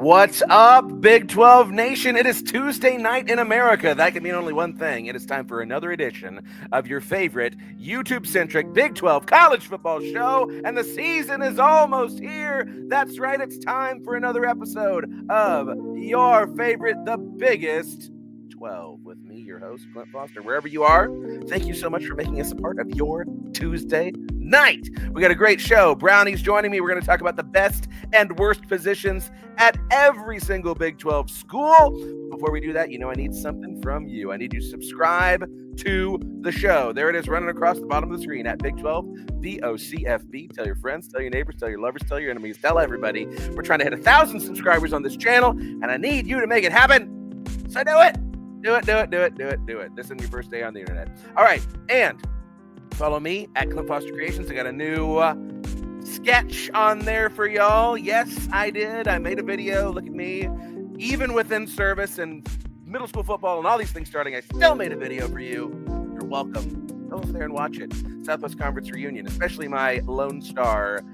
What's up, Big 12 Nation? It is Tuesday night in America. That can mean only one thing. It is time for another edition of your favorite YouTube-centric Big 12 college football show, and the season is almost here. That's right, it's time for another episode of your favorite, the biggest 12. With me, your host, Clint Foster. Wherever you are, thank you so much for making us a part of your Tuesday night. We got a great show. Brownie's joining me. We're going to talk about the best and worst positions at every single Big 12 school. Before we do that, I need something from you. I need you to subscribe to the show. There it is, running across the bottom of the screen at Big 12 VOCFB. Tell your friends, tell your neighbors, tell your lovers, tell your enemies, tell everybody. We're trying to hit 1,000 subscribers on this channel, and I need you to make it happen. So do it. Do it. This is your first day on the internet. All right, and follow me at Clint Foster Creations. I got a new sketch on there for y'all. Yes, I did. I made a video. Look at me. Even within service and middle school football and all these things starting, I still made a video for you. You're welcome. Go over there and watch it. Southwest Conference Reunion, especially my Lone Star.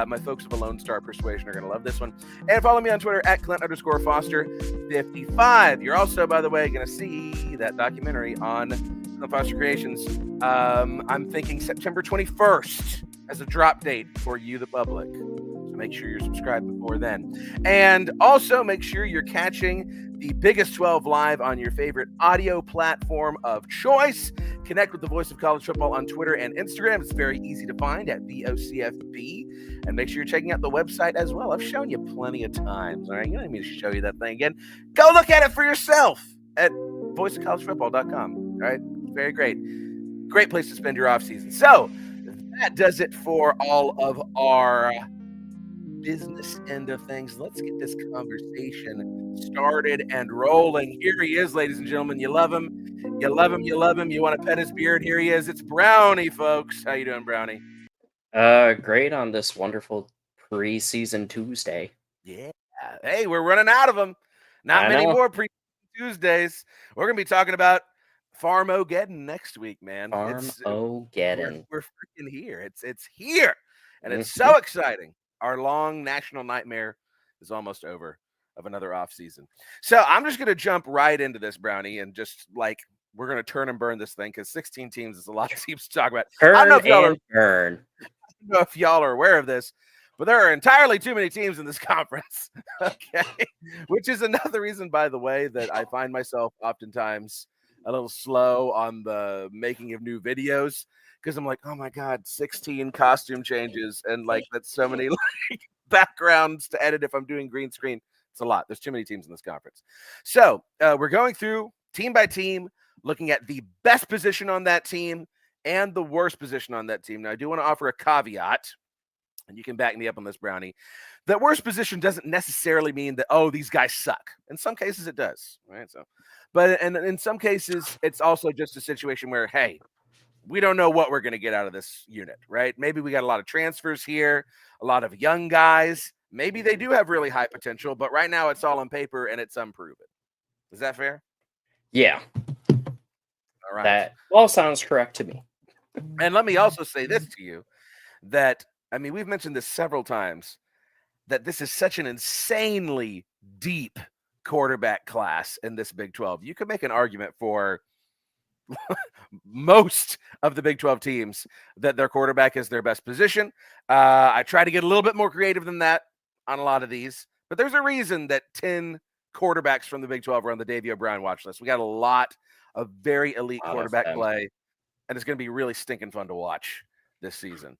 My folks of a Lone Star persuasion are going to love this one. And follow me on Twitter at Clint_Foster55. You're also, by the way, going to see that documentary on Clint Foster Creations. I'm thinking September 21st as a drop date for you, the public. So make sure you're subscribed before then. And also make sure you're catching the Biggest 12 live on your favorite audio platform of choice. Connect with the voice of college football on Twitter and Instagram. It's very easy to find at VOCFB. And make sure you're checking out the website as well. I've shown you plenty of times. All right, you don't need me to show you that thing again. Go look at it for yourself at voiceofcollegefootball.com. All right, very great. Great place to spend your off season. So that does it for all of our business end of things. Let's get this conversation started and rolling. Here he is, ladies and gentlemen. You love him. You love him. You love him. You want to pet his beard. Here he is. It's Brownie, folks. How you doing, Brownie? Great on this wonderful preseason Tuesday. Yeah. Hey, we're running out of them. Not many more preseason Tuesdays. We're going to be talking about Farm-O-Geddon next week, man. Farm-O-Geddon. We're freaking here. It's here. And it's so exciting. Our long national nightmare is almost over of another off season. So I'm just going to jump right into this, Brownie, and just we're going to turn and burn this thing because 16 teams is a lot of teams to talk about. I don't know if y'all are aware of this, but there are entirely too many teams in this conference. Okay. Which is another reason, by the way, that I find myself oftentimes a little slow on the making of new videos. Because I'm like, oh my God, 16 costume changes and that's so many backgrounds to edit if I'm doing green screen. It's a lot. There's too many teams in this conference. So we're going through team by team, looking at the best position on that team and the worst position on that team. Now, I do want to offer a caveat, and you can back me up on this, Brownie. That worst position doesn't necessarily mean that, these guys suck. In some cases, it does, right? But in some cases, it's also just a situation where, hey, we don't know what we're going to get out of this unit, right? Maybe we got a lot of transfers here, a lot of young guys. Maybe they do have really high potential, but right now it's all on paper and it's unproven. Is that fair? Yeah. All right. That all sounds correct to me. And let me also say this to you, that, we've mentioned this several times, that this is such an insanely deep quarterback class in this Big 12. You could make an argument for most of the Big 12 teams that their quarterback is their best position. I try to get a little bit more creative than that on a lot of these, but there's a reason that 10 quarterbacks from the Big 12 are on the Davey O'Brien watch list. We got a lot of very elite quarterback play, and it's going to be really stinking fun to watch this season.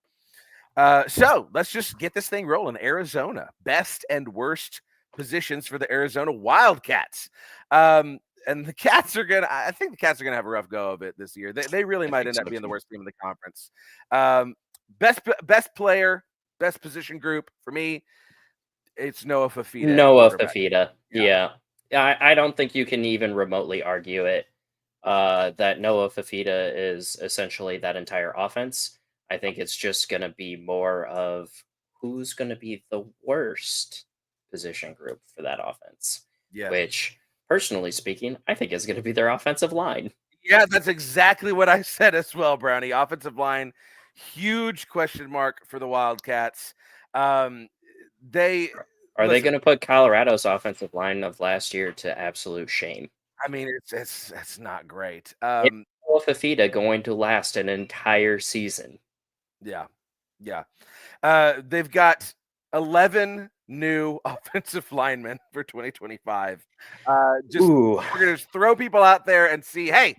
So let's just get this thing rolling. Arizona, best and worst positions for the Arizona Wildcats. And the Cats are I think the Cats are going to have a rough go of it this year. They really might end up being the worst team in the conference. Best player, best position group for me, it's Noah Fifita. Noah Fifita. Yeah. I don't think you can even remotely argue it, that Noah Fifita is essentially that entire offense. I think it's just going to be more of who's going to be the worst position group for that offense. Yeah. Which, personally speaking, I think is going to be their offensive line. Yeah, that's exactly what I said as well, Brownie. Offensive line, huge question mark for the Wildcats. They Are they going to put Colorado's offensive line of last year to absolute shame? I mean, it's not great. Is Noah Fifita going to last an entire season? Yeah. They've got 11 new offensive linemen for 2025. We're gonna just throw people out there and see, hey,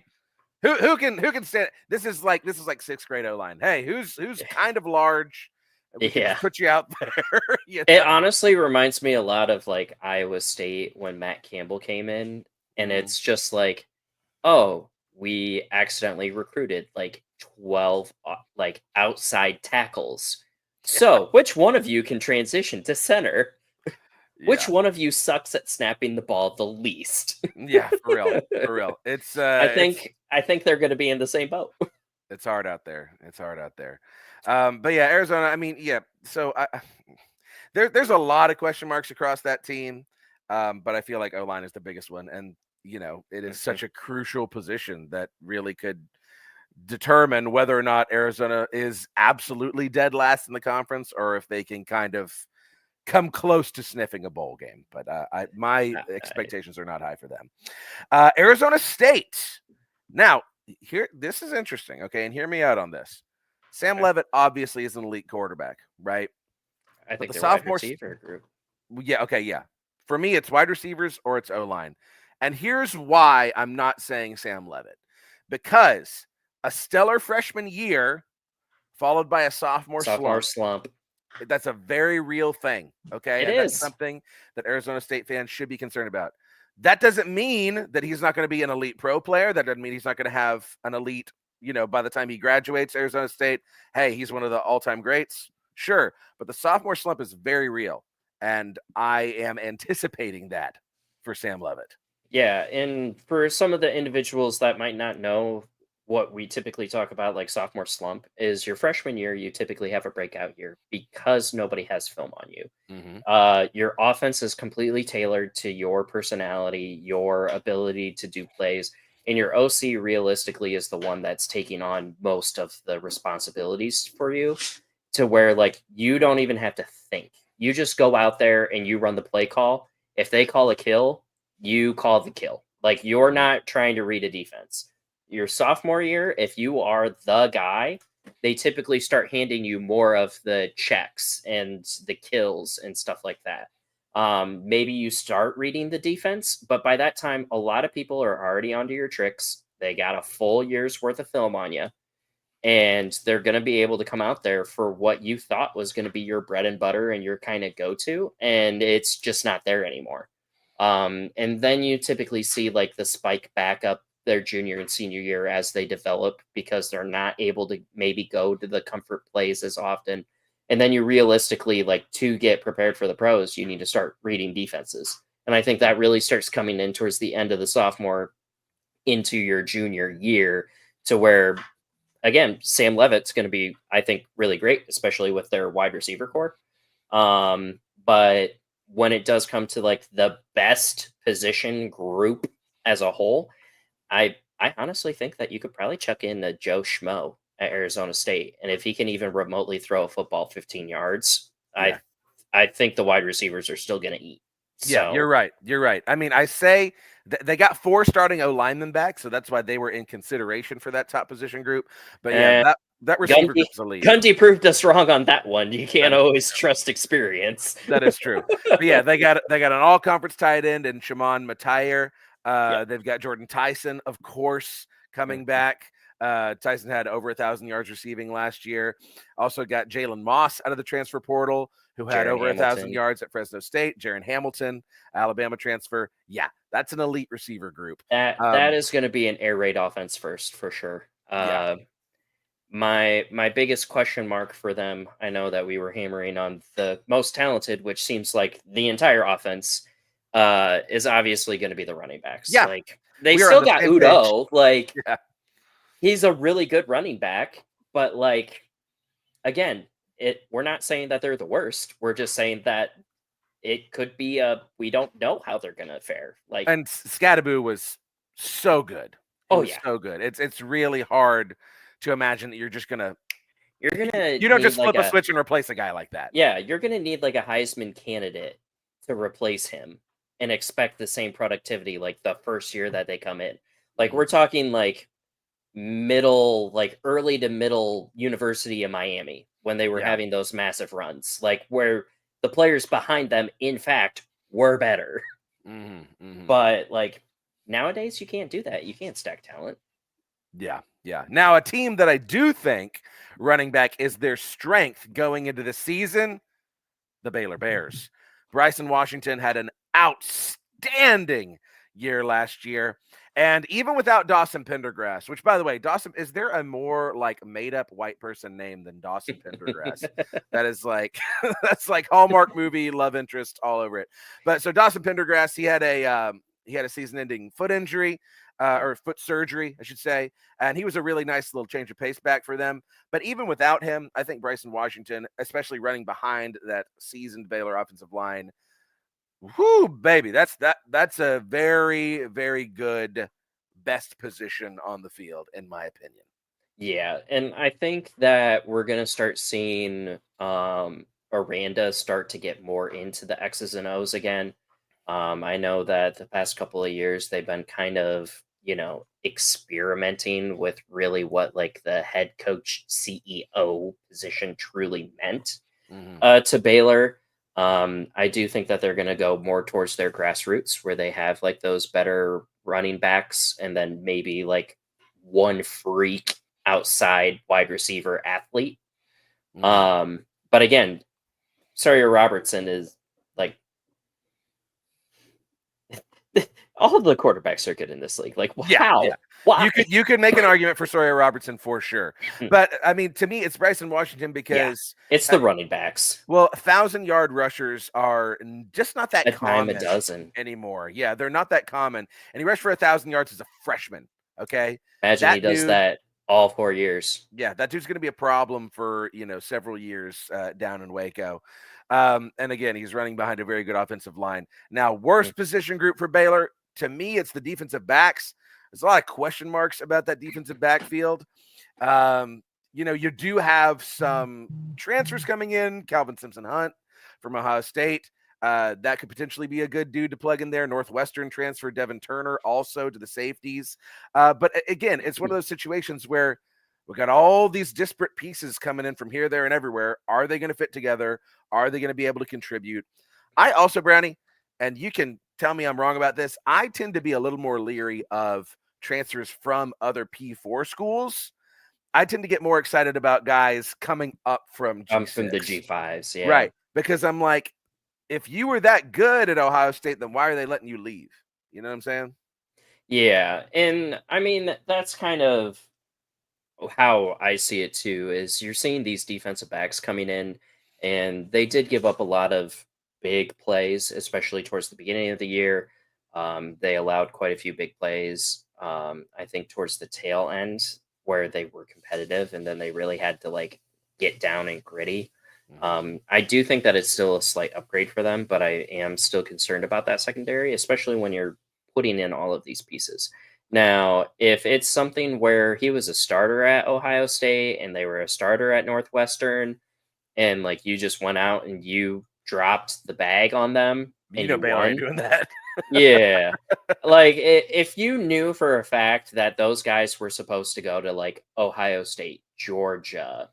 who can stand? This is like sixth grade O line. Hey, who's kind of large? We can just put you out there. It honestly reminds me a lot of like Iowa State when Matt Campbell came in, and it's just like, oh, we accidentally recruited like 12 like outside tackles. So, which one of you can transition to center? Which one of you sucks at snapping the ball the least? Yeah, for real. It's I think they're going to be in the same boat. It's hard out there. But yeah, Arizona. I mean, yeah. So there's a lot of question marks across that team, but I feel like O-line is the biggest one, and it is such a crucial position that really could determine whether or not Arizona is absolutely dead last in the conference, or if they can kind of come close to sniffing a bowl game. But my expectations are not high for them. Arizona State. Now, this is interesting. Okay, and hear me out on this. Sam Leavitt obviously is an elite quarterback, right? I think the sophomore receiver group. Yeah. Okay. Yeah. For me, it's wide receivers or it's O-line. And here's why I'm not saying Sam Leavitt. Because a stellar freshman year followed by a sophomore slump. That's a very real thing. Okay. That's something that Arizona State fans should be concerned about. That doesn't mean that he's not going to be an elite pro player. That doesn't mean he's not going to have an elite, by the time he graduates Arizona State, hey, he's one of the all-time greats. Sure. But the sophomore slump is very real. And I am anticipating that for Sam Leavitt. Yeah. And for some of the individuals that might not know, what we typically talk about, like sophomore slump, is your freshman year, you typically have a breakout year because nobody has film on you. Mm-hmm. Your offense is completely tailored to your personality, your ability to do plays, and your OC realistically is the one that's taking on most of the responsibilities for you, to where like you don't even have to think. You just go out there and you run the play call. If they call a kill, you call the kill. Like, you're not trying to read a defense. Your sophomore year, if you are the guy, they typically start handing you more of the checks and the kills and stuff like that. Maybe you start reading the defense, but by that time, a lot of people are already onto your tricks. They got a full year's worth of film on you, and they're going to be able to come out there for what you thought was going to be your bread and butter and your kind of go-to, and it's just not there anymore. And then you typically see like the spike back up their junior and senior year as they develop, because they're not able to maybe go to the comfort plays as often. And then you realistically, like, to get prepared for the pros, you need to start reading defenses. And I think that really starts coming in towards the end of the sophomore into your junior year, to where, again, Sam Leavitt's going to be, I think, really great, especially with their wide receiver core. But when it does come to like the best position group as a whole, I honestly think that you could probably chuck in a Joe Schmo at Arizona State, and if he can even remotely throw a football 15 yards, I think the wide receivers are still going to eat. Yeah, you're right. I mean, I say they got 4 starting O linemen back, so that's why they were in consideration for that top position group. But yeah, that receiver group is elite. Gundy proved us wrong on that one. You can't always trust experience. That is true. But yeah, they got an all-conference tight end in Shimon Matayer. They've got Jordan Tyson, of course, coming back. Tyson had over 1,000 yards receiving last year. Also got Jalen Moss out of the transfer portal, who had over 1,000 yards at Fresno State. Jaron Hamilton, Alabama transfer. Yeah, that's an elite receiver group. That is going to be an air raid offense first, for sure. My biggest question mark for them, I know that we were hammering on the most talented, which seems like the entire offense, is obviously going to be the running backs. Yeah. Like, they still got Udo. Like, yeah. He's a really good running back, but like, again, we're not saying that they're the worst. We're just saying that it could be we don't know how they're going to fare. Like, and Scadaboo was so good. So good. It's really hard to imagine that you don't just flip a switch and replace a guy like that. Yeah, you're gonna need like a Heisman candidate to replace him and expect the same productivity like the first year that they come in. Like we're talking like early to middle University of Miami when they were Yeah. having those massive runs, like where the players behind them, in fact, were better. But like nowadays, you can't do that. You can't stack talent. Yeah. Now, a team that I do think running back is their strength going into the season, the Baylor Bears. Bryson Washington had an outstanding year last year. And even without Dawson Pendergrass, which, by the way, Dawson, is there a more like made up white person name than Dawson Pendergrass? That is like, that's like Hallmark movie love interest all over it. But so Dawson Pendergrass, he had a season ending foot injury. Or foot surgery, I should say. And he was a really nice little change of pace back for them. But even without him, I think Bryson Washington, especially running behind that seasoned Baylor offensive line, whoo, baby, that's a very, very good best position on the field, in my opinion. Yeah, and I think that we're gonna start seeing Aranda start to get more into the X's and O's again. I know that the past couple of years they've been kind of, experimenting with really what like the head coach CEO position truly meant to Baylor. I do think that they're going to go more towards their grassroots where they have like those better running backs and then maybe like one freak outside wide receiver athlete. But again, Sawyer Robertson is like all of the quarterbacks are good in this league. Like, wow. Yeah. Why? You could make an argument for Sawyer Robertson for sure. But I mean, to me, it's Bryson Washington because it's the running backs. Well, 1,000-yard rushers are just not that common a dozen anymore. Yeah, they're not that common. And he rushed for 1,000 yards as a freshman. Okay. Imagine he does that all 4 years. Yeah, that dude's going to be a problem for, several years down in Waco. And again, he's running behind a very good offensive line. Now, worst position group for Baylor, to me, it's the defensive backs. There's a lot of question marks about that defensive backfield. You do have some transfers coming in. Calvin Simpson-Hunt from Ohio State. That could potentially be a good dude to plug in there. Northwestern transfer Devin Turner also to the safeties. But again, it's one of those situations where we got all these disparate pieces coming in from here, there, and everywhere. Are they going to fit together? Are they going to be able to contribute? I also, Brownie, and you can tell me I'm wrong about this, I tend to be a little more leery of transfers from other P4 schools. I tend to get more excited about guys coming up from G6. From the G5s, yeah. Right, because I'm like, if you were that good at Ohio State, then why are they letting you leave? You know what I'm saying? Yeah, and I mean, that's kind of how I see it too, is you're seeing these defensive backs coming in, and they did give up a lot of big plays, especially towards the beginning of the year. They allowed quite a few big plays, I think towards the tail end where they were competitive, and then they really had to like get down and gritty. I do think that it's still a slight upgrade for them, but I am still concerned about that secondary, especially when you're putting in all of these pieces. Now, if it's something where he was a starter at Ohio State and they were a starter at Northwestern, and like you just went out and you dropped the bag on them, and you Baylor ain't doing that. Yeah, like if you knew for a fact that those guys were supposed to go to like Ohio State, Georgia,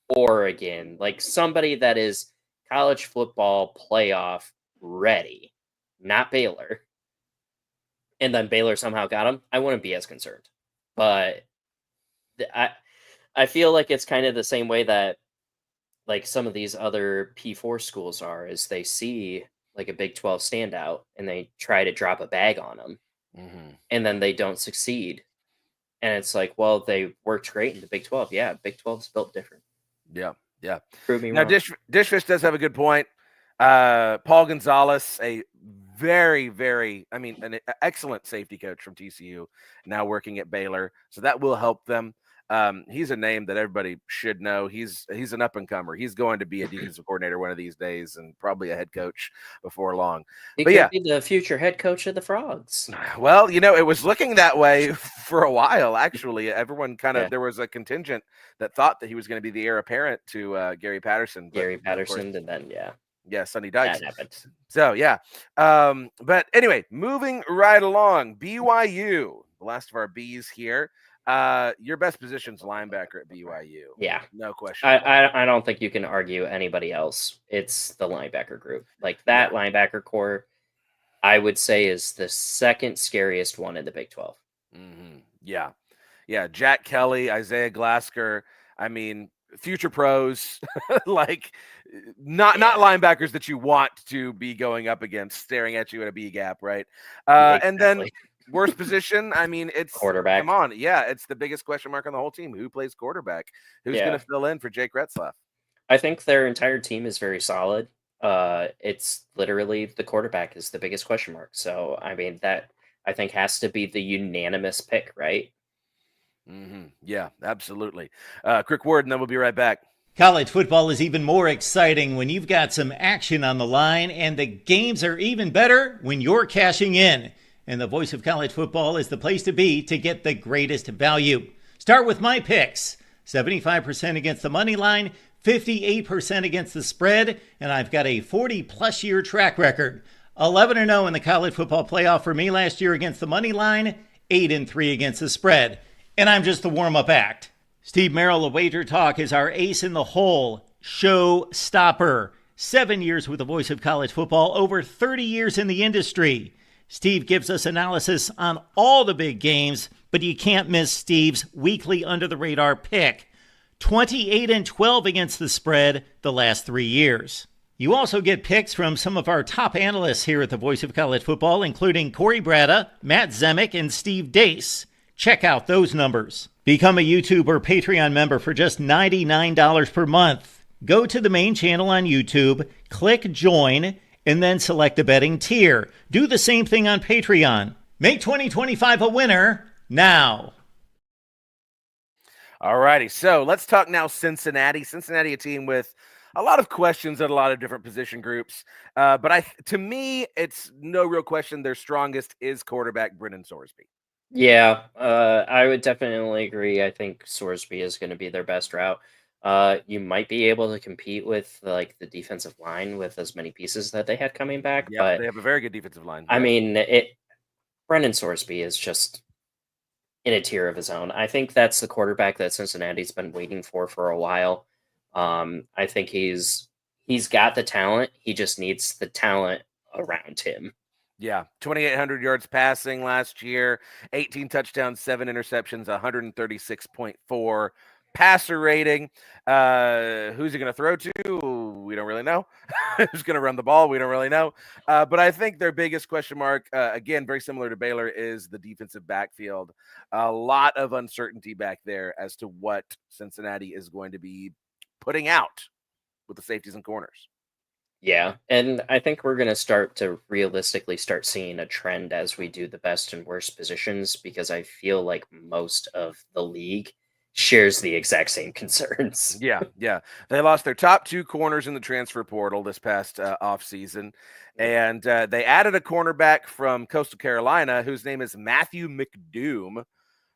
Oregon, like somebody that is college football playoff ready, not Baylor, and then Baylor somehow got him, I wouldn't be as concerned. But I feel like it's kind of the same way that like some of these other P4 schools are, is they see like a Big 12 standout and they try to drop a bag on them, and then they don't succeed. And it's like, well, they worked great in the Big 12. Yeah, Big 12 is built different. Yeah. Prove me now, wrong. Dishfish does have a good point. Paul Gonzalez, a very, very, an excellent safety coach from TCU, now working at Baylor. So that will help them. He's a name that everybody should know. He's an up and comer. He's going to be a defensive coordinator one of these days, and probably a head coach before long. He could be the future head coach of the Frogs. Well, it was looking that way for a while. Actually, everyone there was a contingent that thought that he was going to be the heir apparent to Gary Patterson. And then Yeah, Sonny Dykes. That happened. So, yeah. But anyway, moving right along, BYU, the last of our Bs here. Your best position's linebacker at BYU. Yeah. No question. I don't think you can argue anybody else. It's the linebacker group. Like that linebacker core, I would say is the second scariest one in the Big 12. Mm-hmm. Yeah. Yeah. Jack Kelly, Isaiah Glasker. I mean, future pros, like not linebackers that you want to be going up against, staring at you at a B gap, right? And then worst position, I mean, it's quarterback. Come on, yeah, it's the biggest question mark on the whole team. Who plays quarterback? Who's going to fill in for Jake Retzlaff? I think their entire team is very solid. It's literally the quarterback is the biggest question mark. So I mean that I think has to be the unanimous pick, right? Mm-hmm. Yeah, absolutely. Crick Ward, and then we'll be right back. College football is even more exciting when you've got some action on the line, and the games are even better when you're cashing in. And the Voice of College Football is the place to be to get the greatest value. Start with my picks. 75% against the money line, 58% against the spread, and I've got a 40-plus year track record. 11-0 in the college football playoff for me last year against the money line, 8-3 against the spread. And I'm just the warm-up act. Steve Merrill of Wager Talk is our ace in the hole, show stopper. 7 years with the Voice of College Football, over 30 years in the industry. Steve gives us analysis on all the big games, but you can't miss Steve's weekly under-the-radar pick. 28-12 against the spread the last 3 years. You also get picks from some of our top analysts here at the Voice of College Football, including Corey Bratta, Matt Zemek, and Steve Dace. Check out those numbers. Become a YouTube or Patreon member for just $99 per month. Go to the main channel on YouTube, click join, and then select the betting tier. Do the same thing on Patreon. Make 2025 a winner now. All righty, so let's talk now Cincinnati. Cincinnati, a team with a lot of questions at a lot of different position groups. But to me, it's no real question their strongest is quarterback Brennan Sorsby. Yeah, I would definitely agree. I think Sorsby is going to be their best route. You might be able to compete with like the defensive line with as many pieces that they had coming back. Yeah, but they have a very good defensive line. I mean, Brennan Sorsby is just in a tier of his own. I think that's the quarterback that Cincinnati's been waiting for a while. I think he's got the talent. He just needs the talent around him. Yeah, 2,800 yards passing last year, 18 touchdowns, 7 interceptions, 136.4 passer rating. Who's he going to throw to? We don't really know. Who's going to run the ball? We don't really know. But I think their biggest question mark, again, very similar to Baylor, is the defensive backfield. A lot of uncertainty back there as to what Cincinnati is going to be putting out with the safeties and corners. Yeah, and I think we're going to start to realistically start seeing a trend as we do the best and worst positions, because I feel like most of the league shares the exact same concerns. Yeah. They lost their top 2 corners in the transfer portal this past offseason, and they added a cornerback from Coastal Carolina whose name is Matthew McDoom,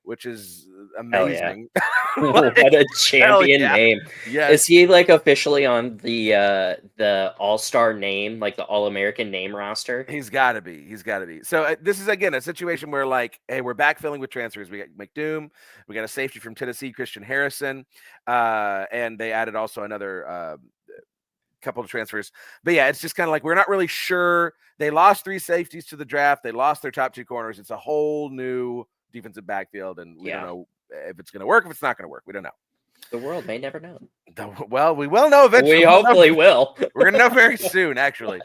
which is amazing. Yeah. What a champion name. Yes. Is he like officially on the all-star name, like the all-American name roster? He's got to be. So this is, again, a situation where, like, hey, we're backfilling with transfers. We got McDoom. We got a safety from Tennessee, Christian Harrison. And they added also another couple of transfers. But yeah, it's just kind of like we're not really sure. They lost 3 safeties to the draft. They lost their top 2 corners. It's a whole new defensive backfield, and we don't know if it's going to work, if it's not going to work. We don't know. The world may never know. Well, we will know eventually. We hopefully will. We're going to know very soon, actually.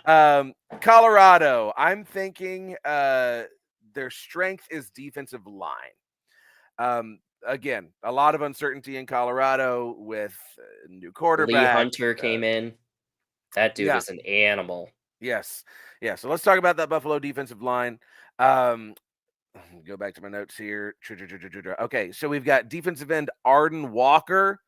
Colorado, I'm thinking their strength is defensive line. Again, a lot of uncertainty in Colorado with new quarterback. Lee Hunter came in. That dude is an animal. Yes. Yeah, so let's talk about that Buffalo defensive line. Go back to my notes here. Okay, so we've got defensive end Arden Walker,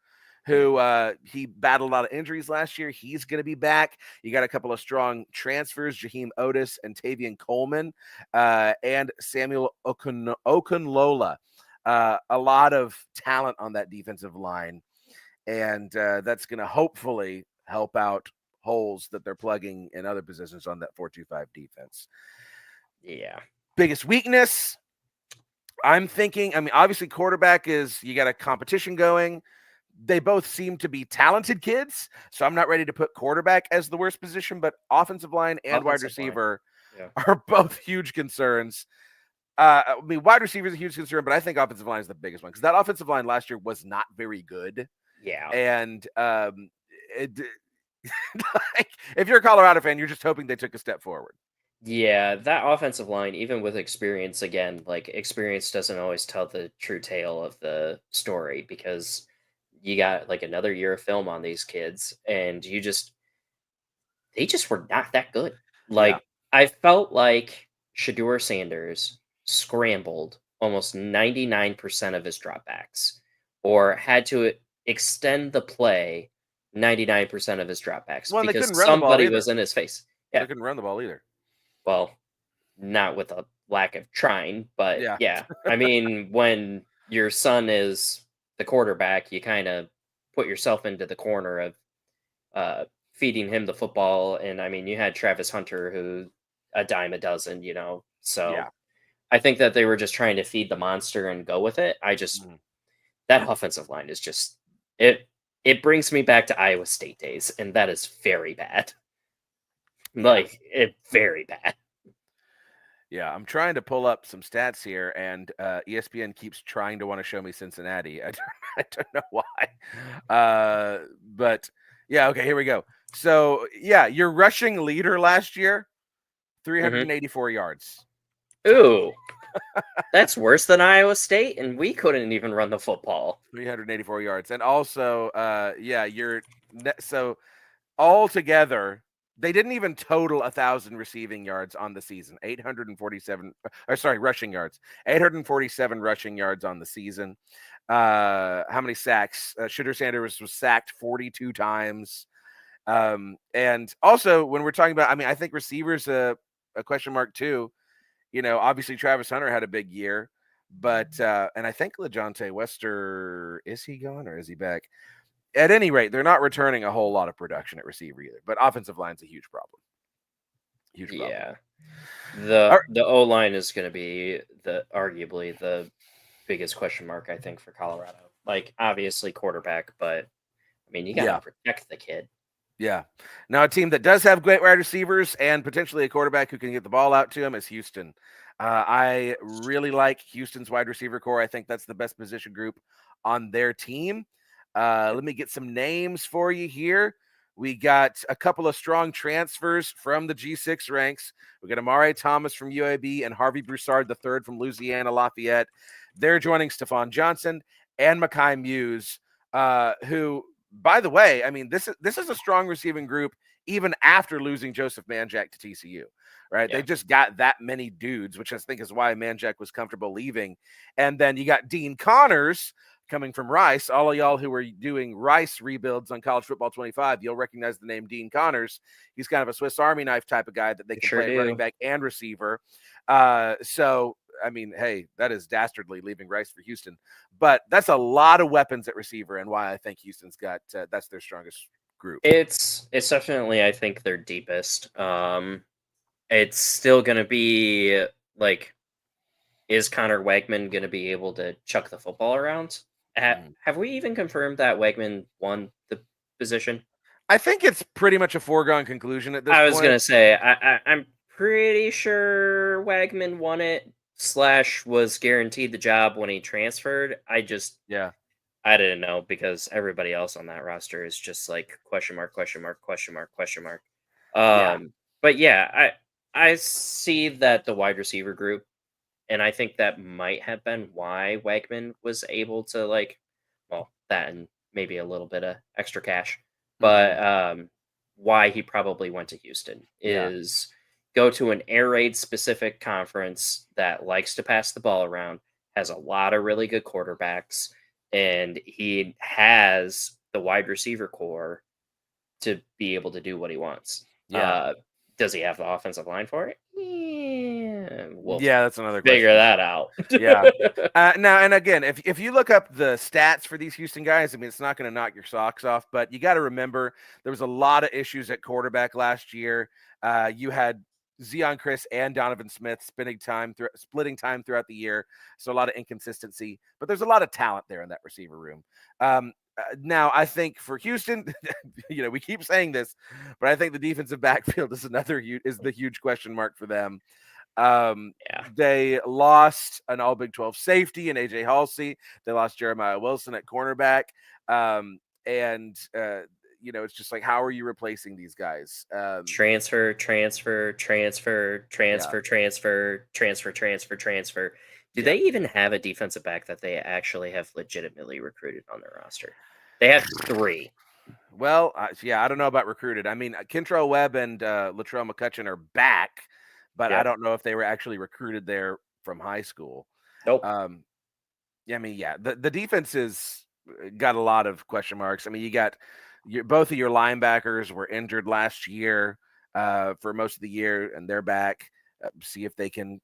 who he battled a lot of injuries last year. He's going to be back. You got a couple of strong transfers, Jaheim Otis and Tavian Coleman, and Samuel Okunlola. A lot of talent on that defensive line, and that's going to hopefully help out holes that they're plugging in other positions on that 4-2-5 defense. Yeah. Biggest weakness, I'm thinking, I mean, obviously quarterback is, you got a competition going. They both seem to be talented kids, so I'm not ready to put quarterback as the worst position, but offensive line and wide receiver are both huge concerns. I mean, wide receiver is a huge concern, but I think offensive line is the biggest one because that offensive line last year was not very good. Yeah. And like, if you're a Colorado fan, you're just hoping they took a step forward. Yeah, that offensive line, even with experience, again, like experience doesn't always tell the true tale of the story because you got like another year of film on these kids and they just were not that good. Like I felt like Shedeur Sanders scrambled almost 99% of his dropbacks or had to extend the play 99% of his dropbacks Well, they because couldn't run the ball somebody either. was in his face. They couldn't run the ball either. Well, not with a lack of trying, but yeah. I mean, when your son is the quarterback, you kind of put yourself into the corner of feeding him the football. And I mean, you had Travis Hunter, who a dime a dozen, you know. So I think that they were just trying to feed the monster and go with it. That offensive line is just it brings me back to Iowa State days, and that is very bad. Like very bad. Yeah, I'm trying to pull up some stats here, and ESPN keeps trying to want to show me Cincinnati. I don't know why. But yeah, okay, here we go. So yeah, your rushing leader last year, 384 yards. Ooh, that's worse than Iowa State, and we couldn't even run the football. 384 yards, and also, so altogether, they didn't even total 1,000 receiving yards on the season. 847, rushing yards. 847 rushing yards on the season. How many sacks? Shedeur Sanders was sacked 42 times. And also, when we're talking about, I mean, I think receivers a question mark too. You know, obviously Travis Hunter had a big year, but and I think LeJohntay Wester, is he gone or is he back? At any rate, they're not returning a whole lot of production at receiver either. But offensive line's a huge problem. Huge problem. Yeah. The O line is going to be arguably the biggest question mark, I think, for Colorado. Like, obviously quarterback, but I mean, you got to protect the kid. Yeah. Now, a team that does have great wide receivers and potentially a quarterback who can get the ball out to him is Houston. I really like Houston's wide receiver core. I think that's the best position group on their team. Let me get some names for you here. We got a couple of strong transfers from the G6 ranks. We got Amare Thomas from UAB and Harvey Broussard III from Louisiana Lafayette. They're joining Stephon Johnson and Mekhi Muse, who, by the way, I mean, this is a strong receiving group even after losing Joseph Manjack to TCU, right? They just got that many dudes, which I think is why Manjack was comfortable leaving. And then you got Dean Connors coming from Rice. All of y'all who are doing Rice rebuilds on College Football 25, you'll recognize the name Dean Connors. He's kind of a Swiss Army knife type of guy that they can play running back and receiver. So, I mean, hey, that is dastardly leaving Rice for Houston. But that's a lot of weapons at receiver and why I think Houston's got that's their strongest group. It's definitely, I think, their deepest. It's still going to be like, is Connor Wegman going to be able to chuck the football around? Have we even confirmed that Wegman won the position? I think it's pretty much a foregone conclusion at this point. I was going to say, I'm pretty sure Wegman won it / was guaranteed the job when he transferred. I didn't know because everybody else on that roster is just like question mark. But yeah, I see that the wide receiver group, and I think that might have been why Wegman was able to that and maybe a little bit of extra cash. But why he probably went to Houston is go to an air raid specific conference that likes to pass the ball around, has a lot of really good quarterbacks, and he has the wide receiver core to be able to do what he wants. Does he have the offensive line for it? Yeah, we'll that's another figure question. that out. Yeah. Now, and again, if you look up the stats for these Houston guys, I mean, it's not going to knock your socks off, but you got to remember there was a lot of issues at quarterback last year. You had Zion Chris and Donovan Smith splitting time throughout the year, so a lot of inconsistency. But there's a lot of talent there in that receiver room. Now, I think for Houston, we keep saying this, but I think the defensive backfield is the huge question mark for them. They lost an all Big 12 safety in AJ Halsey. They lost Jeremiah Wilson at cornerback. It's just like, how are you replacing these guys? Transfer. Do they even have a defensive back that they actually have legitimately recruited on their roster? They have 3. Well, I don't know about recruited. I mean, Kentrell Webb and Latrell McCutcheon are back, but I don't know if they were actually recruited there from high school. Nope. The defense is got a lot of question marks. I mean, you got both of your linebackers were injured last year for most of the year, and they're back. See if they can,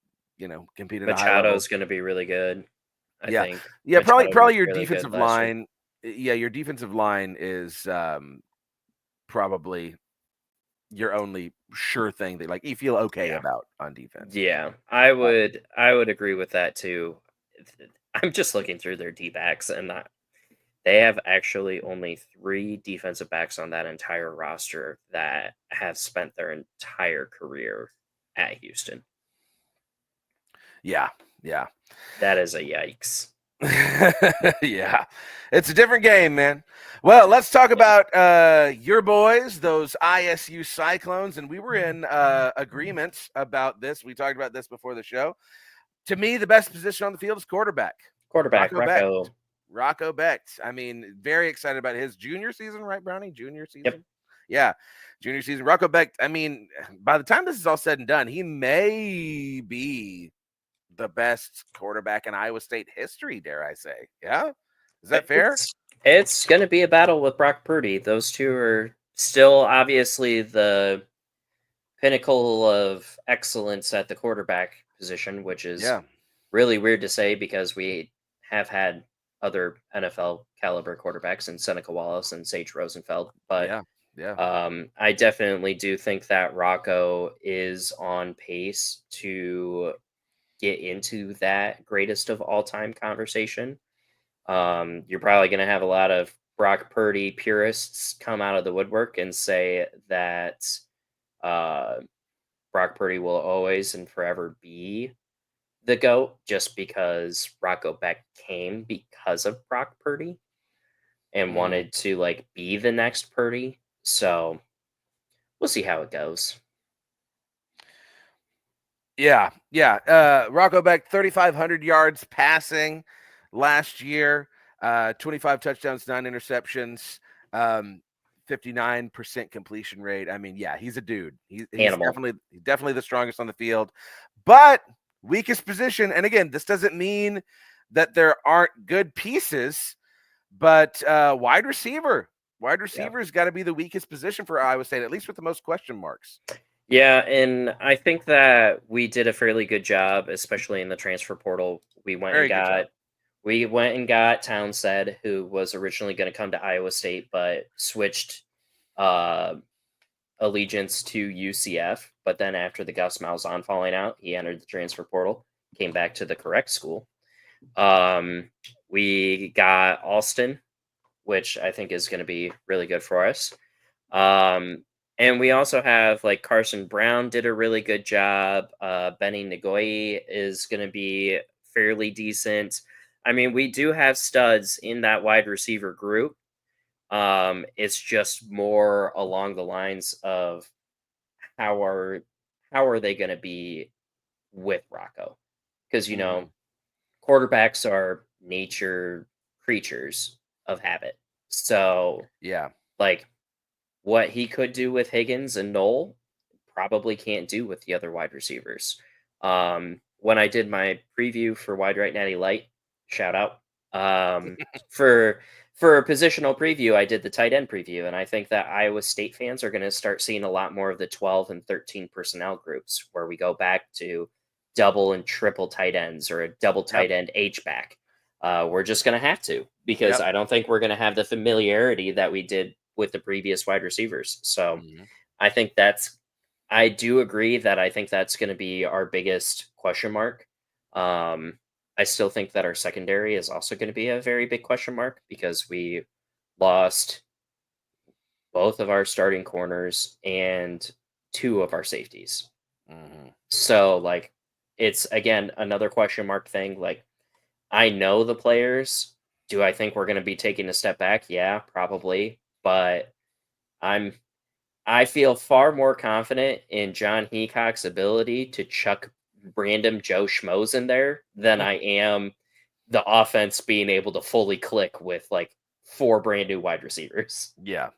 compete at a high level. Machado's going to be really good. I think. Yeah, Machado probably your really defensive line. Yeah, your defensive line is probably your only sure thing that you feel okay about on defense. Yeah, I would agree with that too. I'm just looking through their D-backs, and they have actually only 3 defensive backs on that entire roster that have spent their entire career at Houston. Yeah. That is a yikes. Yeah, it's a different game, man. Well, let's talk about your boys, those ISU Cyclones, and we were in agreement about this. We talked about this before the show. To me, the best position on the field is quarterback. Rocco Becht. I mean, very excited about his junior season, right, Brownie? Junior season? Yep. Yeah, junior season. Rocco Becht, I mean, by the time this is all said and done, he may be the best quarterback in Iowa State history, dare I say. Yeah? Is that fair? It's going to be a battle with Brock Purdy. Those two are still obviously the pinnacle of excellence at the quarterback position, which is really weird to say because we have had other NFL caliber quarterbacks in Seneca Wallace and Sage Rosenfeld. But I definitely do think that Rocco is on pace to get into that greatest of all time conversation. You're probably going to have a lot of Brock Purdy purists come out of the woodwork and say that Brock Purdy will always and forever be the GOAT just because Rocco Becht came because of Brock Purdy and wanted to be the next Purdy. So we'll see how it goes. Yeah. Rocco Becht, 3,500 yards passing last year, 25 touchdowns, 9 interceptions, 59% completion rate. I mean, he's a dude. He's definitely the strongest on the field, but weakest position. And again, this doesn't mean that there aren't good pieces, but wide receiver has got to be the weakest position for Iowa State, at least with the most question marks. Yeah, and I think that we did a fairly good job, especially in the transfer portal. We went and got Townsend, who was originally going to come to Iowa State, but switched allegiance to UCF. But then after the Gus Malzahn falling out, he entered the transfer portal, came back to the correct school. We got Alston, which I think is going to be really good for us. And we also have Carson Brown did a really good job. Benny Ngoyi is going to be fairly decent. I mean, we do have studs in that wide receiver group. It's just more along the lines of how are they going to be with Rocco? Because, quarterbacks are nature creatures of habit. So, what he could do with Higgins and Knoll probably can't do with the other wide receivers. When I did my preview for Wide Right Natty Light, shout out, for a positional preview, I did the tight end preview, and I think that Iowa State fans are going to start seeing a lot more of the 12 and 13 personnel groups where we go back to double and triple tight ends or a double tight end H-back. We're just going to have to, because I don't think we're going to have the familiarity that we did with the previous wide receivers. So I think I do agree that I think that's going to be our biggest question mark. I still think that our secondary is also going to be a very big question mark, because we lost both of our starting corners and 2 of our safeties. So, like, it's, again, another question mark thing. Like, I know the players. Do I think we're going to be taking a step back? Yeah, probably. But I feel far more confident in John Heacock's ability to chuck random Joe Schmoes in there than I am the offense being able to fully click with like 4 brand new wide receivers. Yeah.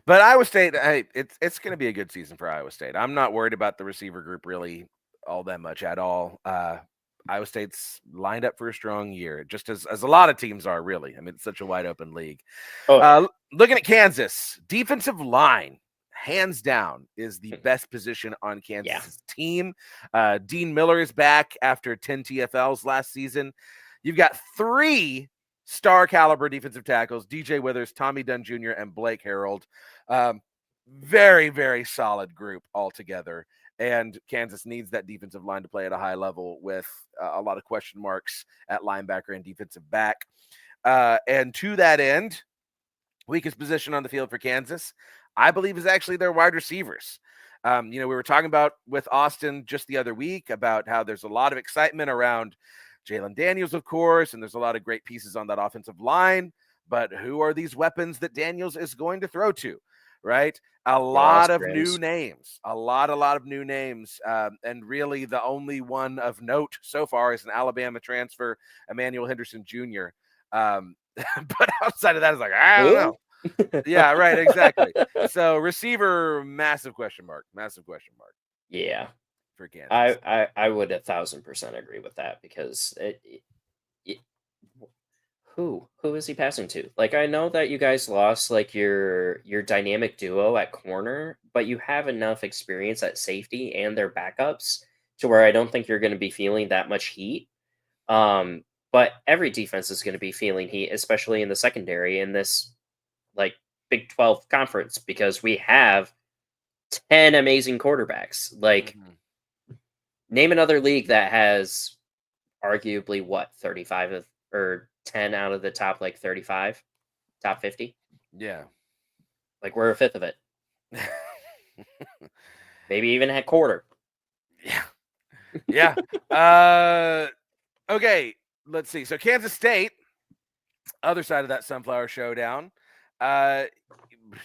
But Iowa State, it's going to be a good season for Iowa State. I'm not worried about the receiver group really all that much at all. Iowa State's lined up for a strong year, just as a lot of teams are, really. I mean, it's such a wide open league. Looking at Kansas, defensive line, hands down, is the best position on Kansas' team. Dean Miller is back after 10 TFLs last season. You've got 3 star caliber defensive tackles: DJ Withers, Tommy Dunn Jr., and Blake Harold. Very, very solid group altogether. And Kansas needs that defensive line to play at a high level, with a lot of question marks at linebacker and defensive back. And to that end, weakest position on the field for Kansas, I believe, is actually their wide receivers. We were talking about with Austin just the other week about how there's a lot of excitement around Jalen Daniels, of course, and there's a lot of great pieces on that offensive line. But who are these weapons that Daniels is going to throw to, right? A lot of new names, a lot of new names. And really the only one of note so far is an Alabama transfer, Emmanuel Henderson Jr. But outside of that, it's like, I don't know. Yeah, right, exactly. So receiver, massive question mark. Yeah. For Kansas. I would 1,000% agree with that, because who is he passing to? Like, I know that you guys lost like your dynamic duo at corner, but you have enough experience at safety and their backups to where I don't think you're going to be feeling that much heat. But every defense is going to be feeling heat, especially in the secondary in this like Big 12 conference, because we have 10 amazing quarterbacks. Like, name another league that has arguably 35 or 10 out of the top like 35, top 50. Yeah. Like, we're a fifth of it. Maybe even a quarter. Yeah. Okay, let's see. So Kansas State, other side of that sunflower showdown.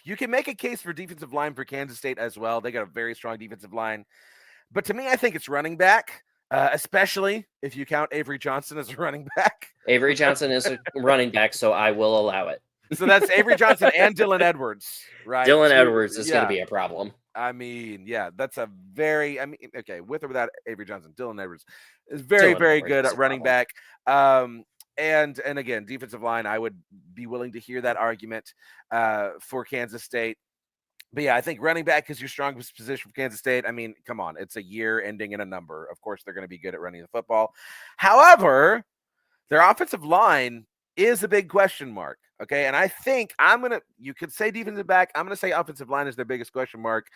You can make a case for defensive line for Kansas State as well. They got a very strong defensive line. But to me, I think it's running back, especially if you count Avery Johnson as a running back. Avery Johnson is a running back, so I will allow it. So that's Avery Johnson and Dylan Edwards, right? Dylan Edwards is going to be a problem. I mean, yeah, that's a very, okay, with or without Avery Johnson, Dylan Edwards is very good at running back. And again, defensive line, I would be willing to hear that argument for Kansas State. But yeah, I think running back is your strongest position for Kansas State. I mean, come on, it's a year ending in a number. Of course, they're going to be good at running the football. However, their offensive line is a big question mark. Okay, and I think you could say defensive back. I'm going to say offensive line is their biggest question mark,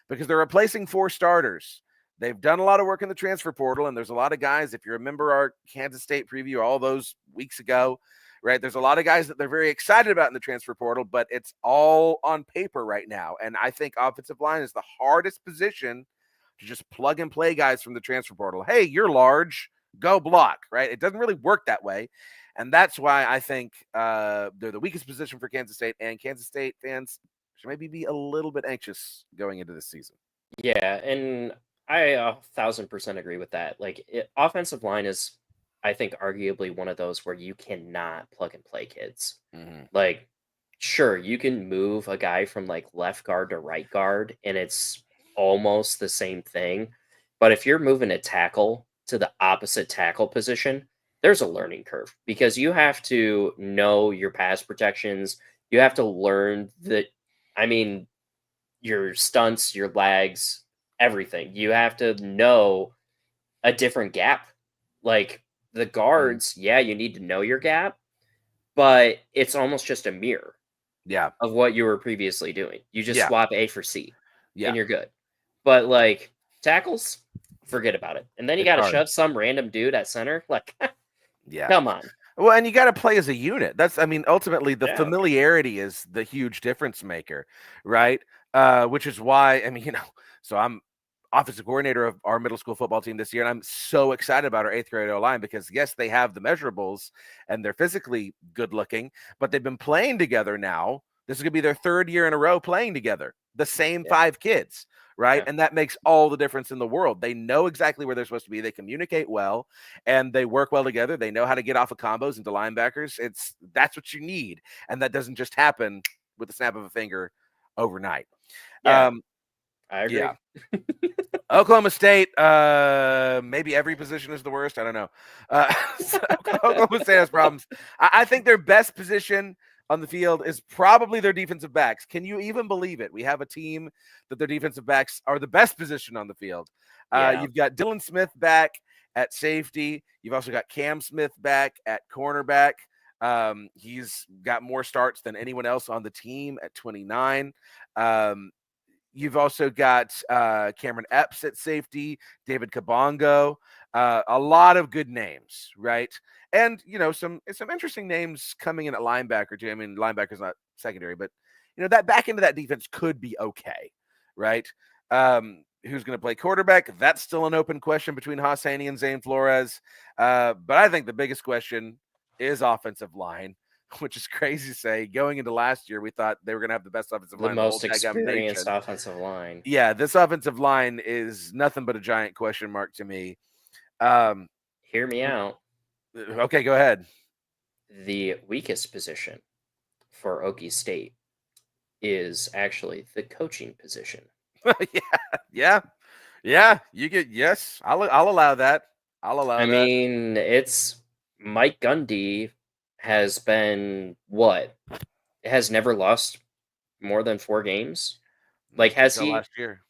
because they're replacing 4 starters. They've done a lot of work in the transfer portal, and there's a lot of guys, if you remember our Kansas State preview all those weeks ago, right? There's a lot of guys that they're very excited about in the transfer portal, but it's all on paper right now. And I think offensive line is the hardest position to just plug and play guys from the transfer portal. Hey, you're large, go block, right? It doesn't really work that way. And that's why I think they're the weakest position for Kansas State, and Kansas State fans should maybe be a little bit anxious going into this season. Yeah, and I 1,000% agree with that. Like, offensive line is, I think, arguably one of those where you cannot plug and play kids. Like, sure, you can move a guy from like left guard to right guard, and it's almost the same thing. But if you're moving a tackle to the opposite tackle position, there's a learning curve, because you have to know your pass protections. You have to learn your stunts, your lags, everything. You have to know a different gap. Like the guards, yeah, you need to know your gap, but it's almost just a mirror Yeah. of what you were previously doing. You just Yeah. swap A for C, Yeah. and you're good. But like tackles, forget about it. And then you It's got to hard. shove some random dude at center. Like, Yeah. come on. Well, and you got to play as a unit. That's, I mean, ultimately the Yeah. familiarity is the huge difference maker, right? Which is why, I mean, you know, so I'm offensive coordinator of our middle school football team this year, and I'm so excited about our 8th grade O-line because yes, they have the measurables and they're physically good looking, but they've been playing together now. This is gonna be their 3rd year in a row playing together, the same 5 kids, right? Yeah. And that makes all the difference in the world. They know exactly where they're supposed to be. They communicate well and they work well together. They know how to get off of combos into linebackers. That's what you need, and that doesn't just happen with the snap of a finger overnight. Yeah. I agree. Yeah. Oklahoma State, maybe every position is the worst. I don't know. Oklahoma State has problems. I think their best position on the field is probably their defensive backs. Can you even believe it? We have a team that their defensive backs are the best position on the field. Yeah. You've got Dylan Smith back at safety. You've also got Cam Smith back at cornerback. He's got more starts than anyone else on the team at 29. You've also got Cameron Epps at safety, David Kabongo, a lot of good names, right? And, you know, some interesting names coming in at linebacker, too. I mean, linebacker's not secondary, but, you know, that back into that defense could be okay, right? Who's going to play quarterback? That's still an open question between Hosseini and Zane Flores. But I think the biggest question is offensive line, which is crazy to say. Going into last year, we thought they were going to have the best offensive line. The most experienced offensive line. Yeah, this offensive line is nothing but a giant question mark to me. Hear me out. Okay, go ahead. The weakest position for Okie State is actually the coaching position. Yeah. You get yes. I'll allow that. I mean, it's Mike Gundy has been what? Has never lost more than 4 games. Like, has he? Last year.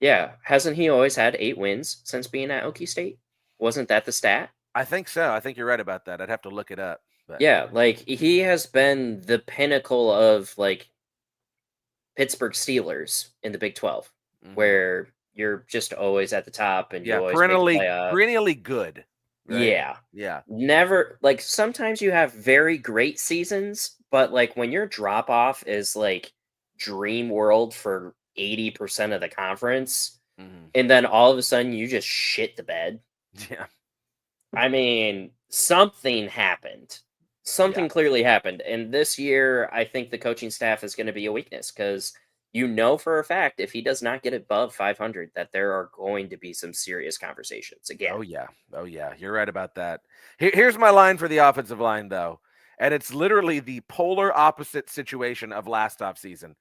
Yeah, hasn't he always had 8 wins since being at Okie State? Wasn't that the stat? I think so. I think you're right about that. I'd have to look it up. But. Yeah, like he has been the pinnacle of like Pittsburgh Steelers in the Big 12, where you're just always at the top and you always perennially good. Right? Yeah. Never like sometimes you have very great seasons, but like when your drop off is like dream world for 80% of the conference, and then all of a sudden you just shit the bed. Yeah. I mean, something happened. Something clearly happened. And this year, I think the coaching staff is going to be a weakness because you know for a fact if he does not get above 500, that there are going to be some serious conversations again. Oh, yeah. You're right about that. Here's my line for the offensive line, though. And it's literally the polar opposite situation of last offseason.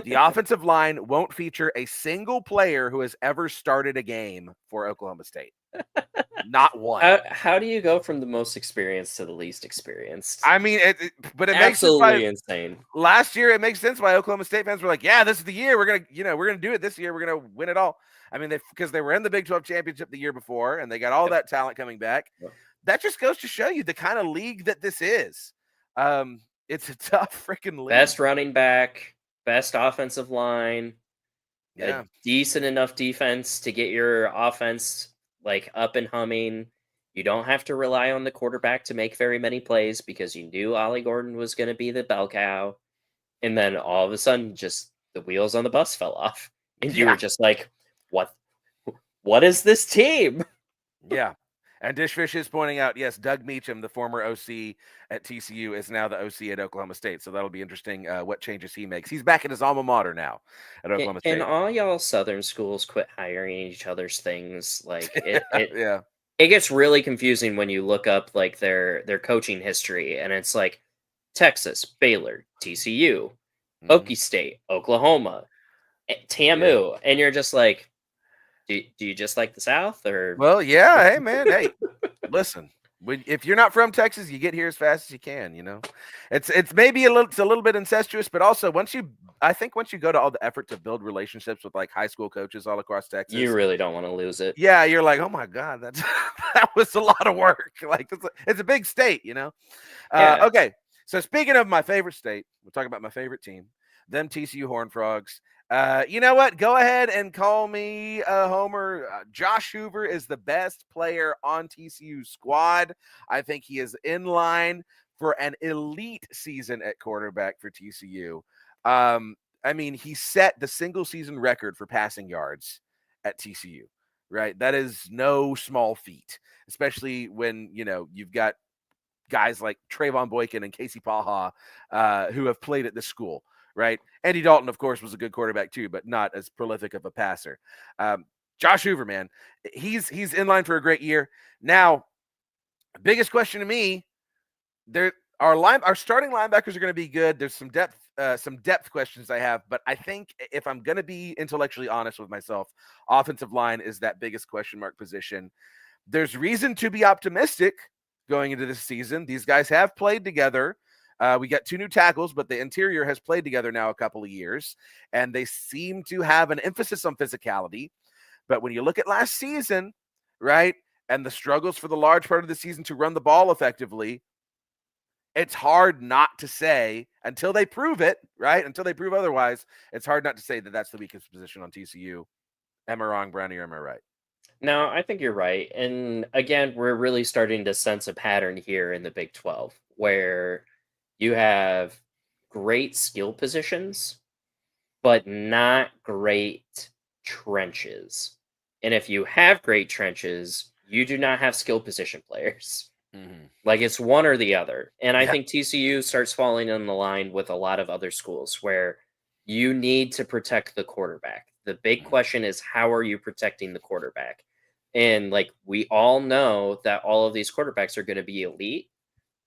The offensive line won't feature a single player who has ever started a game for Oklahoma State. Not one. How do you go from the most experienced to the least experienced? I mean, but it absolutely makes insane. Last year, it makes sense why Oklahoma State fans were like, "Yeah, this is the year we're gonna do it this year. We're gonna win it all." I mean, because they were in the Big 12 championship the year before, and they got all that talent coming back. That just goes to show you the kind of league that this is. It's a tough freaking league. Best running back, best offensive line, a decent enough defense to get your offense like up and humming. You don't have to rely on the quarterback to make very many plays because you knew Ollie Gordon was going to be the bell cow. And then all of a sudden, just the wheels on the bus fell off. And you were just like, what is this team? Yeah. And Dishfish is pointing out, yes, Doug Meacham, the former OC at TCU, is now the OC at Oklahoma State. So that'll be interesting what changes he makes. He's back at his alma mater now at Oklahoma State. And all y'all Southern schools quit hiring each other's things. Like it gets really confusing when you look up like their coaching history, and it's like Texas, Baylor, TCU, Okie State, Oklahoma, TAMU, and you're just like, do you just like the South or? Well, yeah, hey man, hey, listen, If you're not from Texas, you get here as fast as you can. It's maybe a little bit incestuous, but also I think once you go to all the effort to build relationships with like high school coaches all across Texas, you really don't want to lose it. Yeah, you're like, oh my god, that was a lot of work. Like it's a big state, Yeah. Okay, so speaking of my favorite state, we're talking about my favorite team, them TCU Horned Frogs. You know what? Go ahead and call me a homer. Josh Hoover is the best player on TCU's squad. I think he is in line for an elite season at quarterback for TCU. I mean, he set the single season record for passing yards at TCU, right? That is no small feat, especially when, you've got guys like Trayvon Boykin and Casey Paha who have played at this school. Right. Andy Dalton, of course, was a good quarterback too, but not as prolific of a passer. Josh Hoover, man, he's in line for a great year. Now, biggest question to me, our starting linebackers are going to be good. There's some depth questions I have, but I think if I'm going to be intellectually honest with myself, offensive line is that biggest question mark position. There's reason to be optimistic going into this season. These guys have played together. We got 2 new tackles, but the interior has played together now a couple of years, and they seem to have an emphasis on physicality. But when you look at last season, right, and the struggles for the large part of the season to run the ball effectively, it's hard not to say, until they prove it, right, until they prove otherwise, it's hard not to say that that's the weakest position on TCU. Am I wrong, Brownie, or am I right? No, I think you're right. And again, we're really starting to sense a pattern here in the Big 12 where you have great skill positions, but not great trenches. And if you have great trenches, you do not have skill position players. Mm-hmm. Like it's one or the other. And I think TCU starts falling in the line with a lot of other schools where you need to protect the quarterback. The big question is, how are you protecting the quarterback? And like we all know that all of these quarterbacks are going to be elite.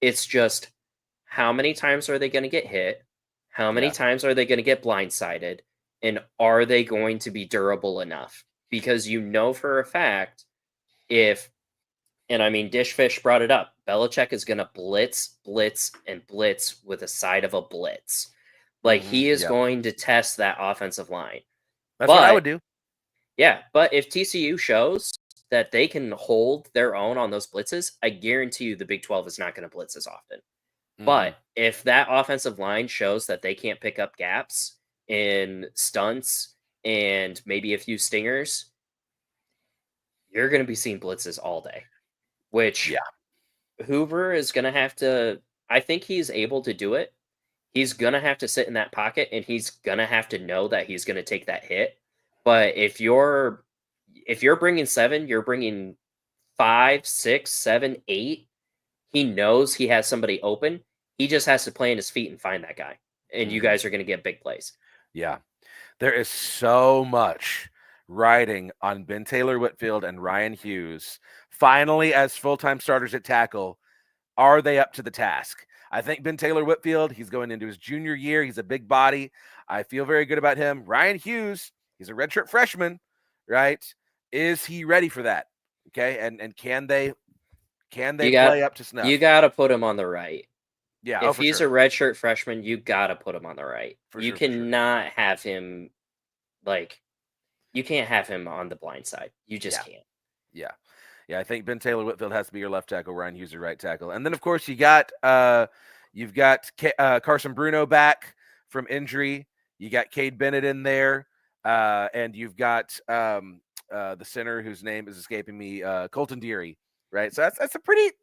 It's just, how many times are they going to get hit? How many times are they going to get blindsided? And are they going to be durable enough? Because for a fact, and I mean, Dishfish brought it up, Belichick is going to blitz with a side of a blitz. Like he is going to test that offensive line. That's what I would do. Yeah, but if TCU shows that they can hold their own on those blitzes, I guarantee you the Big 12 is not going to blitz as often. But if that offensive line shows that they can't pick up gaps in stunts and maybe a few stingers, you're going to be seeing blitzes all day, which Hoover is going to have to, I think he's able to do it. He's going to have to sit in that pocket and he's going to have to know that he's going to take that hit. But if you're bringing 7, you're bringing 5, 6, 7, 8. He knows he has somebody open. He just has to play in his feet and find that guy. And you guys are going to get big plays. Yeah. There is so much riding on Ben Taylor Whitfield and Ryan Hughes. Finally, as full-time starters at tackle, are they up to the task? I think Ben Taylor Whitfield, he's going into his junior year. He's a big body. I feel very good about him. Ryan Hughes, he's a redshirt freshman, right? Is he ready for that? Okay. And can they play up to snuff? You got to put him on the right. Yeah. If he's a redshirt freshman, you got to put him on the right. You cannot have him you can't have him on the blind side. You just can't. Yeah. Yeah. I think Ben Taylor Whitfield has to be your left tackle. Ryan Hughes, your right tackle. And then of course you've got Carson Bruno back from injury. You got Cade Bennett in there. And you've got the center whose name is escaping me, Colton Deary, right? So that's a pretty,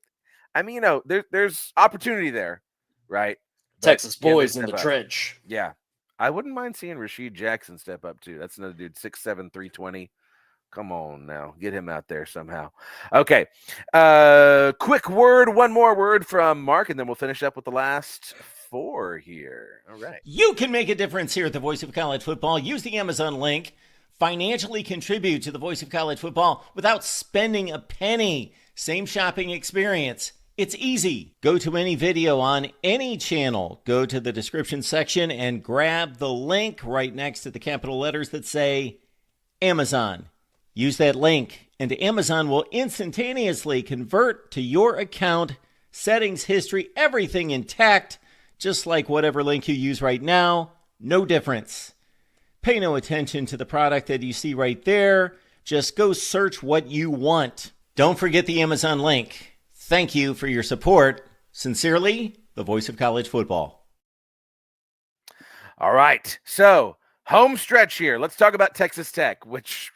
there's opportunity there, right? Texas boys in the trench. Yeah. I wouldn't mind seeing Rashid Jackson step up too. That's another dude, 6'7", 320. Come on now. Get him out there somehow. Okay. One more word from Mark, and then we'll finish up with the last 4 here. All right. You can make a difference here at the Voice of College Football. Use the Amazon link. Financially contribute to the Voice of College Football without spending a penny. Same shopping experience. It's easy. Go to any video on any channel. Go to the description section and grab the link right next to the capital letters that say Amazon. Use that link and Amazon will instantaneously convert to your account, settings, history, everything intact, just like whatever link you use right now. No difference. Pay no attention to the product that you see right there. Just go search what you want. Don't forget the Amazon link. Thank you for your support. Sincerely, the voice of college football. All right. So, home stretch here. Let's talk about Texas Tech, which,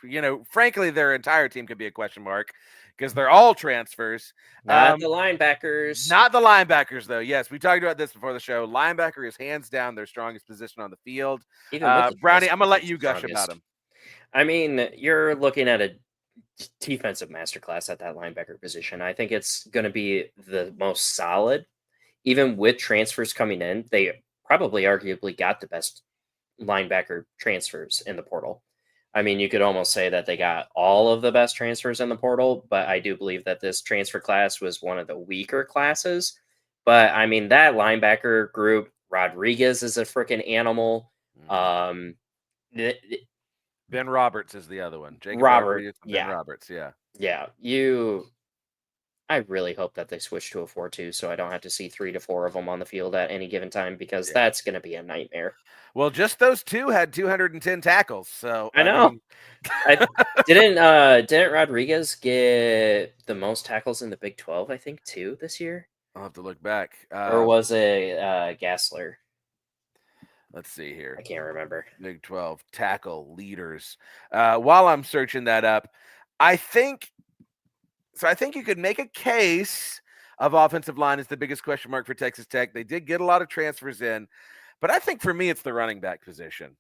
frankly, their entire team could be a question mark because they're all transfers. Not the linebackers. Not the linebackers, though. Yes, we talked about this before the show. Linebacker is hands down their strongest position on the field. Brownie, I'm going to let you gush about him. I mean, you're looking at a defensive masterclass at that linebacker position. I think it's going to be the most solid. Even with transfers coming in, they probably arguably got the best linebacker transfers in the portal. I mean, you could almost say that they got all of the best transfers in the portal, but I do believe that this transfer class was one of the weaker classes. But I mean, that linebacker group, Rodriguez is a freaking animal. Ben Roberts is the other one. Jacob Robert, Ben Roberts, yeah. Yeah, I really hope that they switch to a 4-2 so I don't have to see 3 to 4 of them on the field at any given time because that's going to be a nightmare. Well, just those two had 210 tackles, so I know. Didn't Rodriguez get the most tackles in the Big 12, I think, too, this year? I'll have to look back. Or was it Gassler? Let's see here. I can't remember. Big 12 tackle leaders. While I'm searching that up, I think you could make a case of offensive line as the biggest question mark for Texas Tech. They did get a lot of transfers in, but I think for me it's the running back position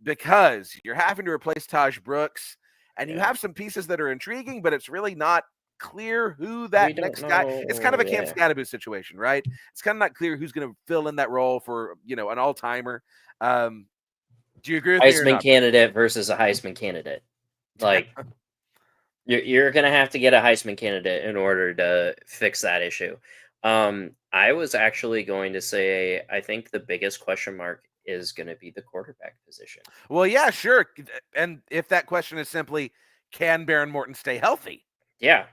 because you're having to replace Taj Brooks, and you have some pieces that are intriguing, but it's really not clear who that next guy. It's kind of a Cam Scatterboot situation, right? It's kind of not clear who's going to fill in that role for an all-timer. Do you agree with me or not? Heisman candidate versus a Heisman candidate, like. You're going to have to get a Heisman candidate in order to fix that issue. I was actually going to say I think the biggest question mark is going to be the quarterback position. Well, yeah, sure. And if that question is simply, can Behren Morton stay healthy? Yeah.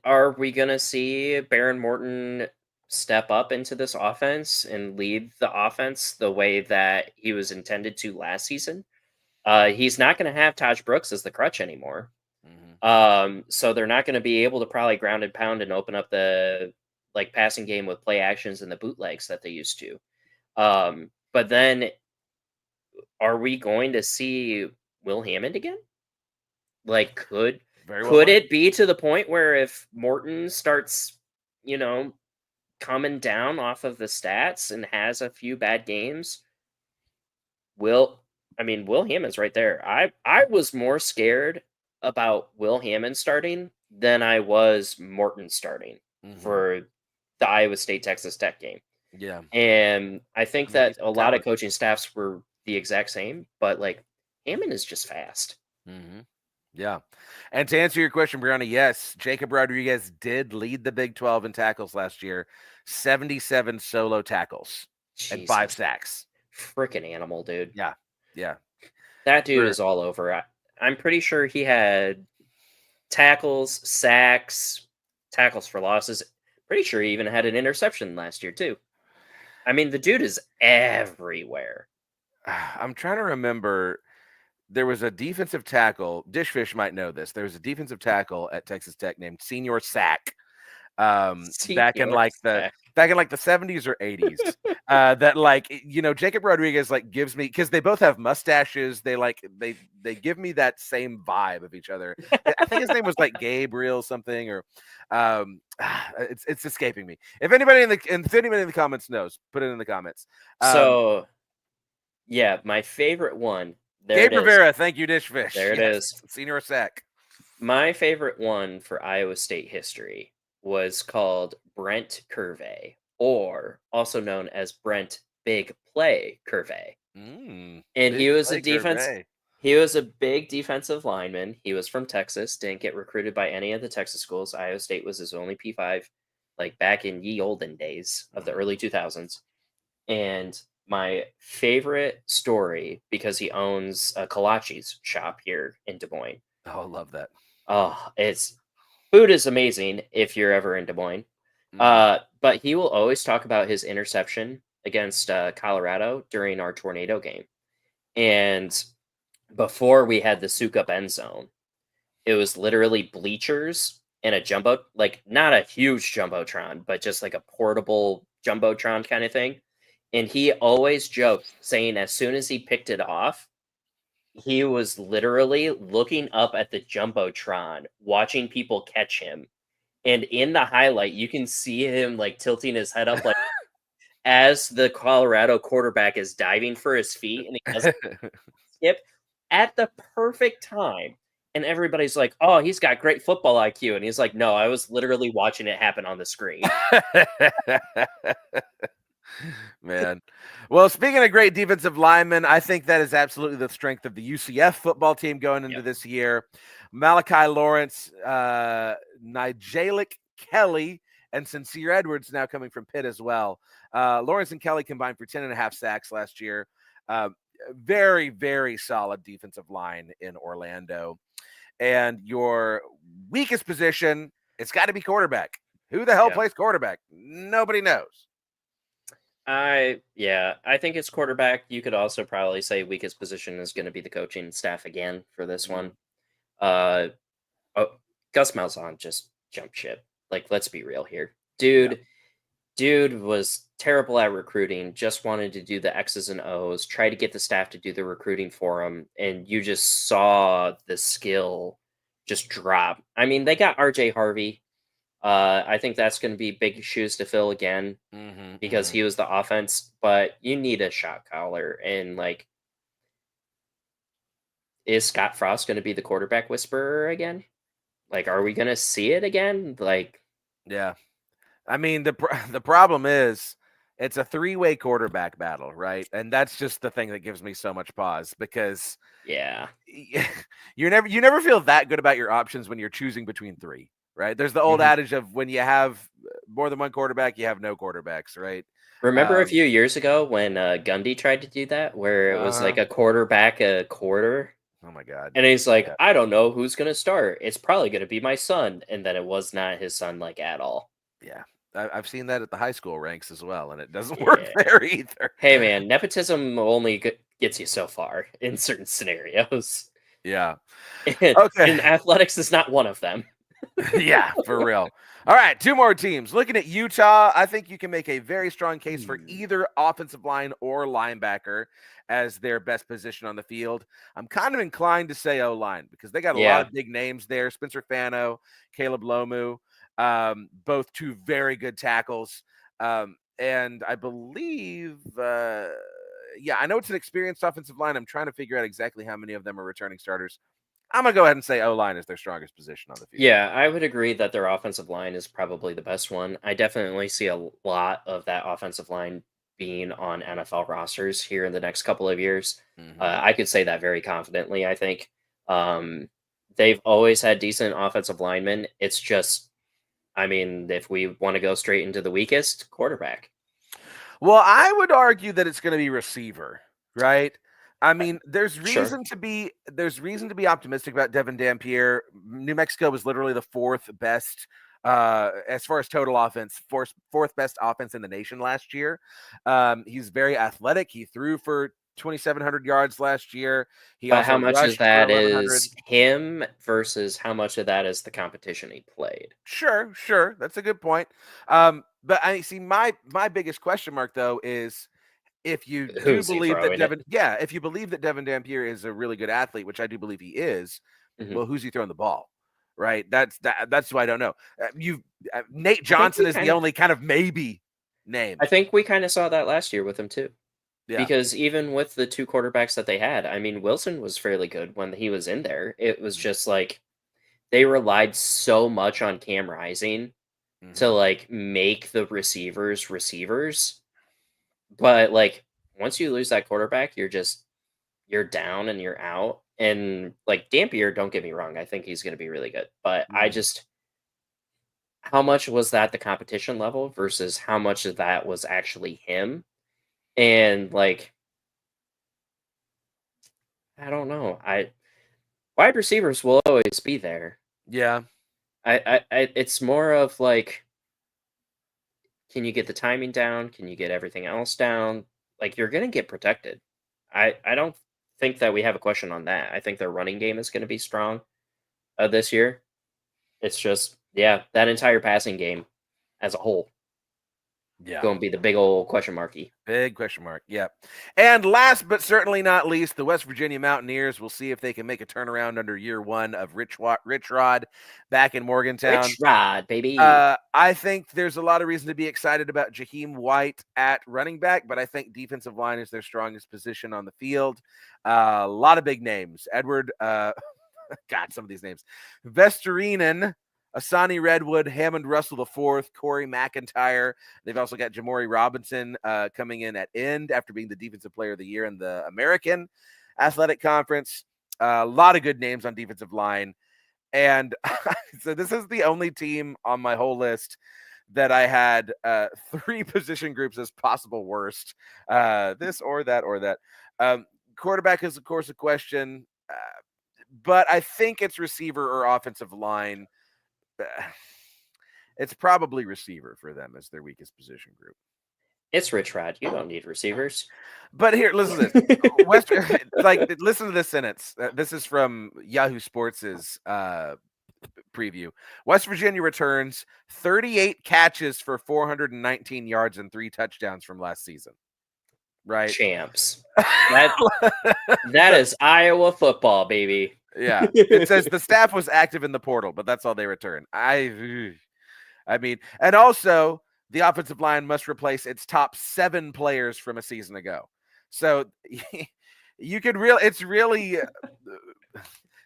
Are we going to see Behren Morton step up into this offense and lead the offense the way that he was intended to last season? He's not going to have Taj Brooks as the crutch anymore. So they're not going to be able to probably ground and pound and open up the passing game with play actions and the bootlegs that they used to. But then are we going to see Will Hammond again? Could it be to the point where if Morton starts, coming down off of the stats and has a few bad games, Will Hammond's right there. I was more scared about Will Hammond starting than I was Morton starting for the Iowa State Texas Tech game. Yeah. And I think that a lot of coaching staffs were the exact same, but Hammond is just fast. Mm-hmm. Yeah. And to answer your question, Brianna, yes, Jacob Rodriguez did lead the Big 12 in tackles last year, 77 solo tackles and 5 sacks. Freaking animal, dude. Yeah. Yeah. That dude is all over. I'm pretty sure he had tackles, sacks, tackles for losses. Pretty sure he even had an interception last year, too. I mean, the dude is everywhere. I'm trying to remember. There was a defensive tackle. Dishfish might know this. There was a defensive tackle at Texas Tech named Senior Sack. Back in the 70s or 80s, that Jacob Rodriguez gives me, because they both have mustaches. They give me that same vibe of each other. I think his name was Gabriel something, or it's escaping me. If anybody in the comments knows, put it in the comments. So yeah, my favorite one. Gabe Rivera, thank you, Dishfish. There it is. Senior Sack. My favorite one for Iowa State history was called Brent Curvey, or also known as Brent Big Play Curvey. And he was a big defensive lineman. He was from Texas, didn't get recruited by any of the Texas schools. Iowa State was his only P5, back in ye olden days of the early 2000s. And my favorite story, because he owns a kolaches shop here in Des Moines. Oh, I love that. Oh, it's food is amazing if you're ever in Des Moines. But he will always talk about his interception against Colorado during our tornado game. And before we had the souk up end zone, it was literally bleachers and a jumbo, like not a huge jumbotron, but just like a portable jumbotron kind of thing. And he always joked, saying as soon as he picked it off, he was literally looking up at the jumbotron, watching people catch him. And in the highlight, you can see him like tilting his head up, like as the Colorado quarterback is diving for his feet, and he does skip at the perfect time. And everybody's like, "Oh, he's got great football IQ," and he's like, "No, I was literally watching it happen on the screen." Man. Well, speaking of great defensive linemen, I think that is absolutely the strength of the UCF football team going into this year. Malachi Lawrence, Nigelic Kelly, and Sincere Edwards now coming from Pitt as well. Lawrence and Kelly combined for 10.5 sacks last year. Very, very solid defensive line in Orlando. And your weakest position, it's got to be quarterback. Who the hell plays quarterback? Nobody knows. I think it's quarterback. You could also probably say weakest position is going to be the coaching staff again for this one. Gus Malzahn just jumped ship. Like, let's be real here. Dude was terrible at recruiting, just wanted to do the X's and O's, try to get the staff to do the recruiting for him, and you just saw the skill just drop. I mean, they got RJ Harvey. I think that's going to be big shoes to fill again because he was the offense, but you need a shot caller. And like, is Scott Frost going to be the quarterback whisperer again? Like, are we going to see it again? Like, yeah. I mean, the problem is it's a three-way quarterback battle, right? And that's just the thing that gives me so much pause because you never feel that good about your options when you're choosing between three. Right. There's the old adage of when you have more than one quarterback, you have no quarterbacks. Right. Remember a few years ago when Gundy tried to do that, where it was like a quarterback a quarter? Oh, my God. And he's like, I don't know who's going to start. It's probably going to be my son. And then it was not his son, like, at all. Yeah. I've seen that at the high school ranks as well, and it doesn't work there either. Hey, man, nepotism only gets you so far in certain scenarios. Yeah. And athletics is not one of them. Yeah, for real. All right, two more teams. Looking at Utah, I think you can make a very strong case for either offensive line or linebacker as their best position on the field. I'm kind of inclined to say O-line because they got a lot of big names there. Spencer Fano, Caleb Lomu, both two very good tackles. And I believe, I know it's an experienced offensive line. I'm trying to figure out exactly how many of them are returning starters. I'm going to go ahead and say O-line is their strongest position on the field. Yeah, I would agree that their offensive line is probably the best one. I definitely see a lot of that offensive line being on NFL rosters here in the next couple of years. I could say that very confidently, I think. They've always had decent offensive linemen. It's just, I mean, if we want to go straight into the weakest, quarterback. Well, I would argue that it's going to be receiver, right? I mean, there's reason to be optimistic about Devin Dampier. New Mexico was literally the fourth best as far as total offense, fourth best offense in the nation last year. He's very athletic. He threw for 2,700 yards last year. But how much of that is him versus how much of that is the competition he played? Sure. That's a good point. But I see my biggest question mark though is if you do believe that if you believe that Devin Dampier is a really good athlete, which I do believe he is, well, who's he throwing the ball? Right. That's why I don't know. Nate Johnson is the only kind of maybe name. I think we kind of saw that last year with him too. Yeah. Because even with the two quarterbacks that they had, I mean, Wilson was fairly good when he was in there. It was just like they relied so much on Cam Rising to like make the receivers. But like once you lose that quarterback, you're down and you're out. And like Dampier, don't get me wrong, I think he's going to be really good. But how much was that the competition level versus how much of that was actually him? And like, I don't know. Wide receivers will always be there. Yeah. It's more of like, can you get the timing down? Can you get everything else down? Like, you're gonna get protected. I don't think that we have a question on that. I think their running game is gonna be strong this year. It's just, yeah, that entire passing game as a whole Yeah. going to be the big old question marky. Big question mark. Yeah. And last but certainly not least, the West Virginia Mountaineers. We'll see if they can make a turnaround under year one of Rich Rod back in Morgantown. Rich Rod, baby. I think there's a lot of reason to be excited about Jaheim White at running back, but I think defensive line is their strongest position on the field. A lot of big names. Edward, God, some of these names. Vesterinen, Asani Redwood, Hammond Russell IV, Corey McIntyre. They've also got Jamori Robinson coming in at end after being the Defensive Player of the Year in the American Athletic Conference. A lot of good names on defensive line. And so this is the only team on my whole list that I had 3 position groups as possible worst. This or that or that. Quarterback is, of course, a question. But I think it's receiver or offensive line. It's probably receiver for them as their weakest position group. It's Rich Rod. You don't need receivers. But here, listen to this. Listen to this sentence. This is from Yahoo Sports' preview. West Virginia returns 38 catches for 419 yards and 3 touchdowns from last season. Right? Champs. That is Iowa football, baby. Yeah. It says the staff was active in the portal, but that's all they return. I mean, and also the offensive line must replace its top 7 players from a season ago. So you could it's really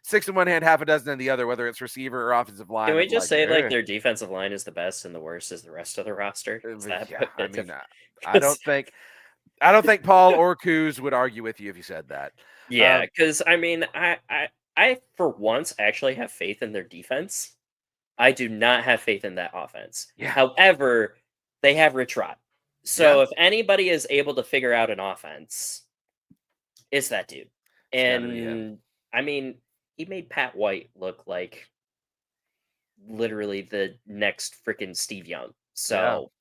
6 in one hand, half a dozen in the other, whether it's receiver or offensive line. Can we just say like their defensive line is the best and the worst is the rest of the roster? I don't think Paul or Kuz would argue with you if you said that. Yeah, because I mean, I for once actually have faith in their defense. I do not have faith in that offense. Yeah. However, they have Rich Rod. So if anybody is able to figure out an offense, it's that dude. And I mean, he made Pat White look like literally the next freaking Steve Young. So,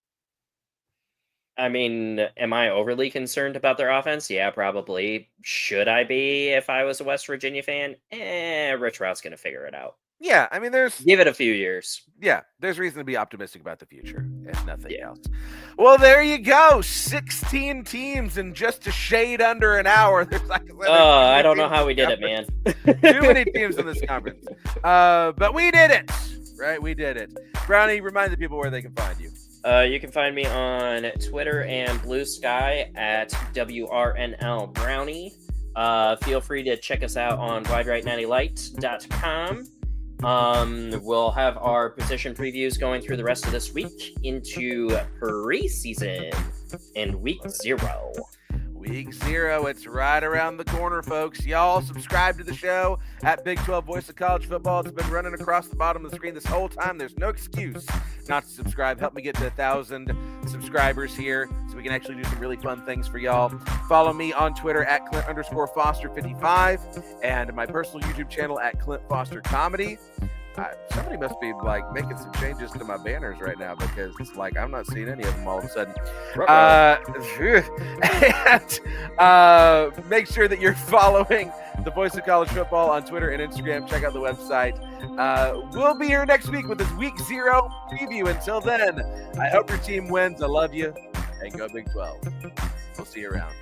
I mean, am I overly concerned about their offense? Yeah, probably. Should I be if I was a West Virginia fan? Rich Rod's going to figure it out. Yeah, I mean, give it a few years. Yeah, there's reason to be optimistic about the future, if nothing else. Well, there you go. 16 teams in just a shade under an hour. There's I don't know how we did it, man. Too many teams in this conference. But we did it, right? We did it. Brownie, remind the people where they can find you. You can find me on Twitter and Blue Sky at WRNL Brownie. Feel free to check us out on WideRightNattyLight.com. We'll have our position previews going through the rest of this week into preseason and week 0. Week 0, it's right around the corner, folks. Y'all subscribe to the show at Big 12 Voice of College Football. It's been running across the bottom of the screen this whole time. There's no excuse not to subscribe. Help me get to 1,000 subscribers here so we can actually do some really fun things for y'all. Follow me on Twitter at Clint_Foster55 and my personal YouTube channel at Clint Foster Comedy. Somebody must be like making some changes to my banners right now because it's like I'm not seeing any of them all of a sudden. And make sure that you're following the Voice of College Football on Twitter and Instagram. Check out the website. We'll be here next week with this week 0 preview. Until then, I hope your team wins. I love you, and go Big 12. We'll see you around.